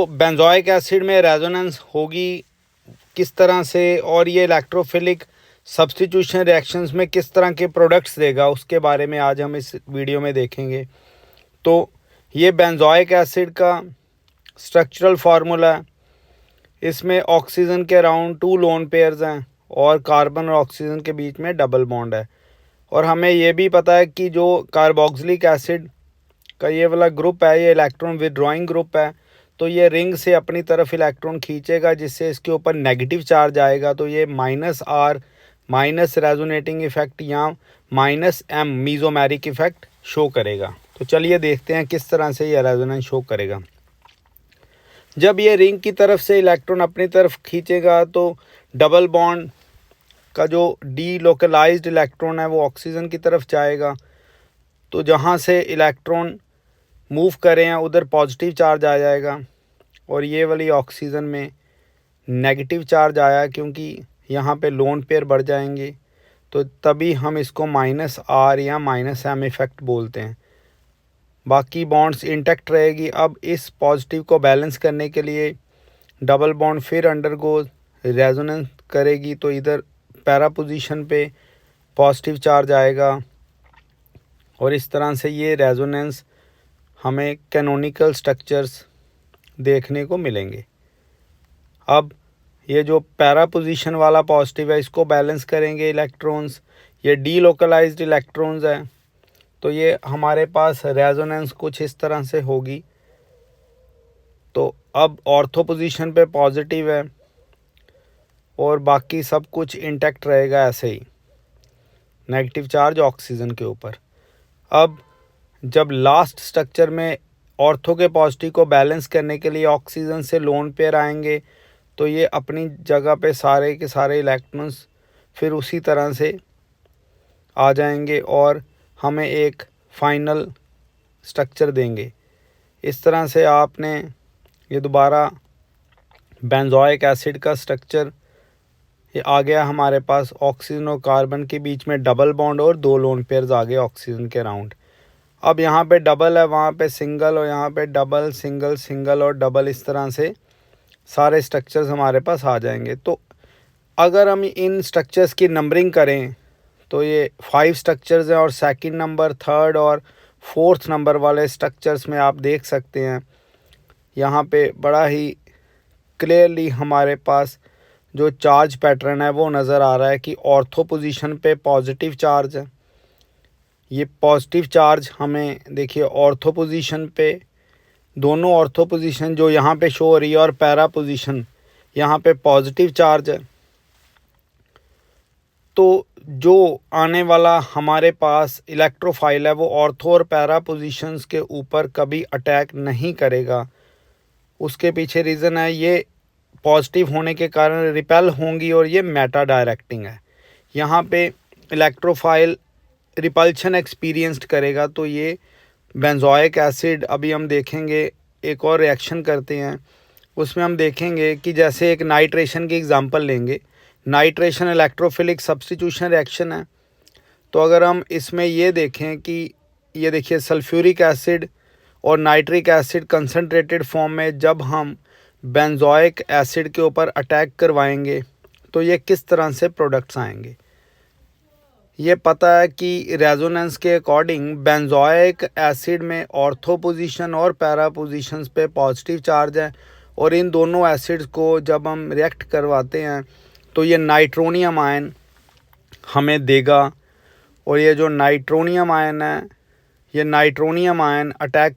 तो benzoic acid में resonance होगी किस तरह से और ये इलेक्ट्रोफिलिक सब्स्टिट्यूशन रिएक्शंस में किस तरह के प्रोडक्ट्स देगा, उसके बारे में आज हम इस वीडियो में देखेंगे। तो ये बेंजोइक एसिड का स्ट्रक्चरल फार्मूला है। इसमें ऑक्सीजन के अराउंड 2 लोन पेयर्स हैं और कार्बन और ऑक्सीजन के बीच में डबल बॉन्ड है। और हमें ये भी पता है कि जो कार्बोक्सिलिक एसिड का ये वाला ग्रुप है, ये इलेक्ट्रॉन विदड्रॉइंग ग्रुप है। तो ये रिंग से अपनी तरफ इलेक्ट्रॉन खींचेगा जिससे इसके ऊपर नेगेटिव चार्ज आएगा। तो ये -R माइनस रेजोनेटिंग इफेक्ट या -M मीजोमेरिक इफेक्ट शो करेगा। तो चलिए देखते हैं किस तरह से ये रेजोनेंस शो करेगा। जब ये रिंग की तरफ से इलेक्ट्रॉन अपनी तरफ खींचेगा तो डबल बॉन्ड का जो डीलोकलाइज्ड इलेक्ट्रॉन है वो ऑक्सीजन की तरफ जाएगा। तो जहाँ से इलेक्ट्रॉन मूव करें हैं उधर पॉजिटिव चार्ज आ जाएगा और ये वाली ऑक्सीजन में नेगेटिव चार्ज आया क्योंकि यहाँ पे लोन पेयर बढ़ जाएंगे। तो तभी हम इसको -R या -M इफ़ेक्ट बोलते हैं। बाकी बॉन्ड्स इंटैक्ट रहेगी। अब इस पॉजिटिव को बैलेंस करने के लिए डबल बॉन्ड फिर अंडरगो रेजोनेंस करेगी। तो इधर पैरा पोजीशन पे पॉजिटिव चार्ज आएगा और इस तरह से ये रेजोनेंस हमें कैनोनिकल स्ट्रक्चर्स देखने को मिलेंगे। अब ये जो पैरा पोजीशन वाला पॉजिटिव है इसको बैलेंस करेंगे इलेक्ट्रॉन्स। ये डीलोकलाइज्ड इलेक्ट्रॉन्स हैं। तो ये हमारे पास रेजोनेंस कुछ इस तरह से होगी। तो अब ऑर्थो पोजीशन पे पॉजिटिव है और बाकी सब कुछ इंटैक्ट रहेगा ऐसे ही, नेगेटिव चार्ज ऑक्सीजन के ऊपर। अब जब लास्ट स्ट्रक्चर में ऑर्थो के पॉजिटिव को बैलेंस करने के लिए ऑक्सीजन से लोन पेयर आएंगे तो ये अपनी जगह पे सारे के सारे इलेक्ट्रॉन्स फिर उसी तरह से आ जाएंगे और हमें एक फाइनल स्ट्रक्चर देंगे। इस तरह से आपने ये दोबारा बेंजोइक एसिड का स्ट्रक्चर ये आ गया हमारे पास। ऑक्सीजन और कार्बन के बीच में डबल बॉन्ड और 2 लोन पेयर्स आ गए ऑक्सीजन के अराउंड। अब यहाँ पे डबल है, वहाँ पे सिंगल और यहाँ पे डबल सिंगल सिंगल और डबल, इस तरह से सारे स्ट्रक्चर्स हमारे पास आ जाएंगे। तो अगर हम इन स्ट्रक्चर्स की नंबरिंग करें तो ये 5 स्ट्रक्चर्स हैं और सेकंड नंबर, थर्ड और फोर्थ नंबर वाले स्ट्रक्चर्स में आप देख सकते हैं यहाँ पे बड़ा ही क्लियरली हमारे पास जो चार्ज पैटर्न है वो नज़र आ रहा है कि ऑर्थो पोजीशन पे पॉजिटिव चार्ज है। ये पॉजिटिव चार्ज हमें देखिए ऑर्थो पोजीशन पे, दोनों ऑर्थो पोजीशन जो यहाँ पे शो हो रही है और पैरा पोजीशन यहाँ पे पॉजिटिव चार्ज है। तो जो आने वाला हमारे पास इलेक्ट्रोफाइल है वो ऑर्थो और पैरा पोजीशंस के ऊपर कभी अटैक नहीं करेगा। उसके पीछे रीज़न है ये पॉजिटिव होने के कारण रिपेल होंगी और ये मेटा डायरेक्टिंग है। यहाँ पे इलेक्ट्रोफाइल रिपल्शन एक्सपीरियंस्ड करेगा। तो ये बेंजोइक एसिड, अभी हम देखेंगे एक और रिएक्शन करते हैं उसमें हम देखेंगे कि जैसे एक नाइट्रेशन की एग्जांपल लेंगे। नाइट्रेशन इलेक्ट्रोफिलिक सब्स्टिट्यूशन रिएक्शन है। तो अगर हम इसमें ये देखें कि ये देखिए सल्फ्यूरिक एसिड और नाइट्रिक एसिड कंसनट्रेटेड फॉर्म में जब हम बेंजोइक एसिड के ऊपर अटैक करवाएंगे तो ये किस तरह से प्रोडक्ट्स आएंगे। ये पता है कि रेजोनेंस के अकॉर्डिंग बेंजोइक एसिड में ऑर्थो पोजीशन और पैरा पोजीशंस पे पॉजिटिव चार्ज है और इन दोनों एसिड्स को जब हम रिएक्ट करवाते हैं तो ये नाइट्रोनियम आयन हमें देगा। और ये जो नाइट्रोनियम आयन है, ये नाइट्रोनियम आयन अटैक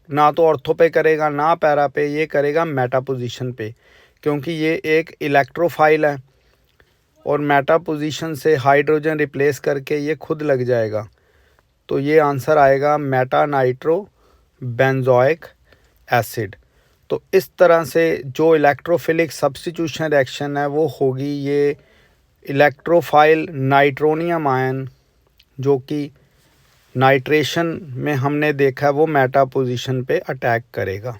ना तो ऑर्थो पे करेगा ना पैरा पे, ये करेगा मेटा पोजीशन पे क्योंकि ये एक इलेक्ट्रोफाइल है और मेटा पोजीशन से हाइड्रोजन रिप्लेस करके ये खुद लग जाएगा। तो ये आंसर आएगा मेटा नाइट्रो बेंजोइक एसिड। तो इस तरह से जो इलेक्ट्रोफिलिक सब्स्टिट्यूशन रिएक्शन है वो होगी ये इलेक्ट्रोफाइल नाइट्रोनियम आयन जो कि नाइट्रेशन में हमने देखा वो मेटा पोजीशन पे अटैक करेगा।